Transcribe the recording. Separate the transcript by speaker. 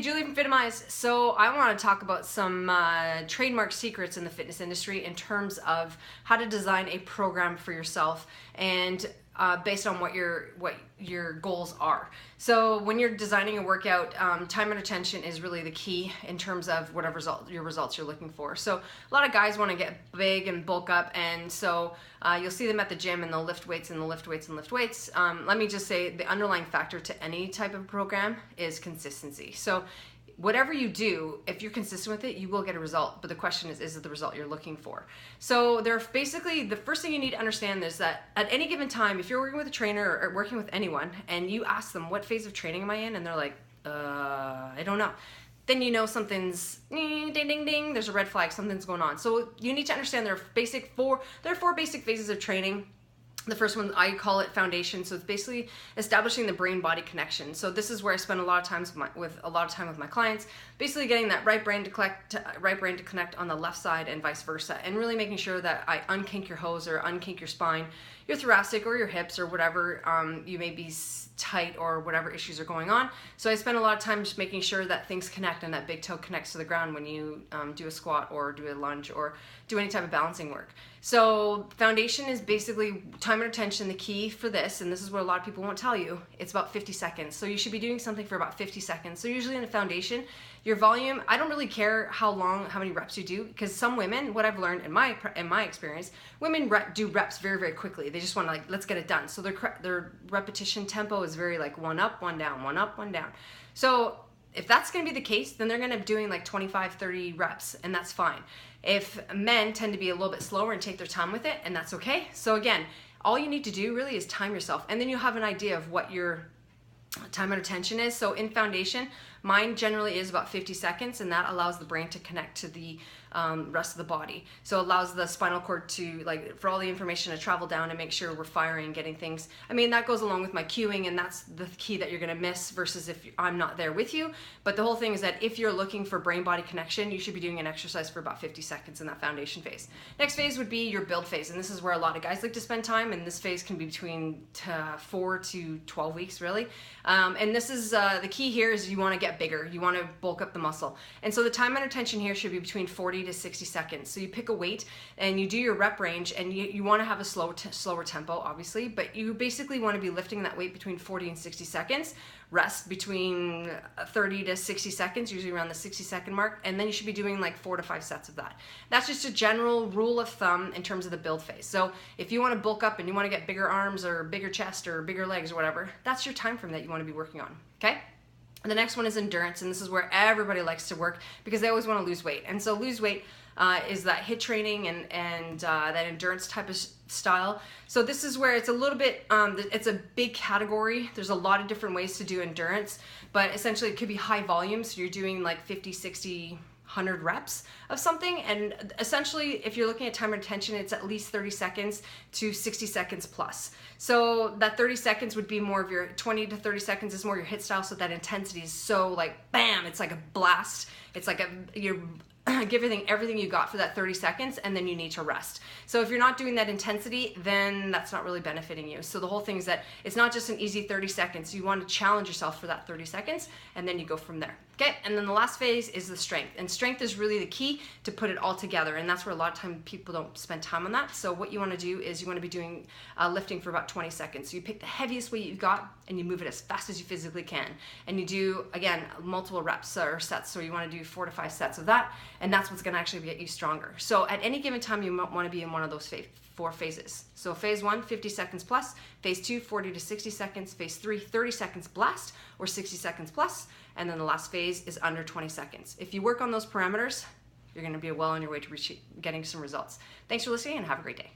Speaker 1: Julie from Fitimize. So I want to talk about some trademark secrets in the fitness industry in terms of how to design a program for yourself and based on what your goals are. So when you're designing a workout, time and attention is really the key in terms of whatever results you're looking for. So a lot of guys want to get big and bulk up, and so you'll see them at the gym and they'll lift weights and they'll lift weights and lift weights. Let me just say the underlying factor to any type of program is consistency. So whatever you do, if you're consistent with it, you will get a result. But the question is it the result you're looking for? So basically, the first thing you need to understand is that at any given time, if you're working with a trainer or working with anyone, and you ask them, what phase of training am I in? And they're like, I don't know. Then you know something's ding, ding, ding. There's a red flag, something's going on. So you need to understand there are four basic phases of training. The first one, I call it foundation. So it's basically establishing the brain-body connection. So this is where I spend a lot of time with my clients, basically getting that right brain to connect on the left side and vice versa, and really making sure that I unkink your hose or unkink your spine, your thoracic or your hips or whatever you may be tight or whatever issues are going on. So I spend a lot of time just making sure that things connect and that big toe connects to the ground when you do a squat or do a lunge or do any type of balancing work. So foundation is basically time and attention. The key for this, and this is what a lot of people won't tell you, it's about 50 seconds. So you should be doing something for about 50 seconds. So usually in a foundation, your volume, I don't really care how many reps you do, because some women, what I've learned in my experience, women do reps very, very quickly. They just want to let's get it done. So their repetition tempo is very one up, one down, one up, one down. So if that's going to be the case, then they're going to be doing 25, 30 reps, and that's fine. If men tend to be a little bit slower and take their time with it, and that's okay. So again, all you need to do really is time yourself, and then you'll have an idea of what your time and attention is. So in foundation, mine generally is about 50 seconds, and that allows the brain to connect to the rest of the body. So it allows the spinal cord to, for all the information to travel down and make sure we're firing and getting things. I mean, that goes along with my cueing, and that's the key that you're going to miss versus if I'm not there with you. But the whole thing is that if you're looking for brain-body connection, you should be doing an exercise for about 50 seconds in that foundation phase. Next phase would be your build phase, and this is where a lot of guys like to spend time, and this phase can be between 4 to 12 weeks, really. And this is the key here is you want to get bigger. You want to bulk up the muscle. And so the time and attention here should be between 40 to 60 seconds. So you pick a weight and you do your rep range, and you want to have a slower tempo, obviously, but you basically want to be lifting that weight between 40 and 60 seconds, rest between 30 to 60 seconds, usually around the 60-second mark, and then you should be doing 4 to 5 sets of that. That's just a general rule of thumb in terms of the build phase. So if you want to bulk up and you want to get bigger arms or bigger chest or bigger legs or whatever, that's your time frame that you want to be working on, okay? And the next one is endurance, and this is where everybody likes to work because they always want to lose weight. And so lose weight is that HIIT training and that endurance type of style. So this is where it's a little bit, it's a big category. There's a lot of different ways to do endurance, but essentially it could be high volume. So you're doing 50, 60, 100 reps of something, and essentially if you're looking at time and attention, it's at least 30 seconds to 60 seconds plus. So that 30 seconds would be more of your 20 to 30 seconds is more your HIIT style, so that intensity is so bam, it's like a blast. It's like you're give everything you got for that 30 seconds, and then you need to rest. So if you're not doing that intensity, then that's not really benefiting you. So the whole thing is that it's not just an easy 30 seconds. You want to challenge yourself for that 30 seconds, and then you go from there. Okay, and then the last phase is the strength. And strength is really the key to put it all together, and that's where a lot of time people don't spend time on that. So what you want to do is you want to be doing lifting for about 20 seconds. So you pick the heaviest weight you've got, and you move it as fast as you physically can. And you do, again, multiple reps or sets. So you want to do 4 to 5 sets of that, and that's what's going to actually get you stronger. So at any given time, you might want to be in one of those 4 phases. So phase 1, 50 seconds plus. Phase 2, 40 to 60 seconds. Phase 3, 30 seconds blast or 60 seconds plus. And then the last phase is under 20 seconds. If you work on those parameters, you're going to be well on your way to getting some results. Thanks for listening, and have a great day.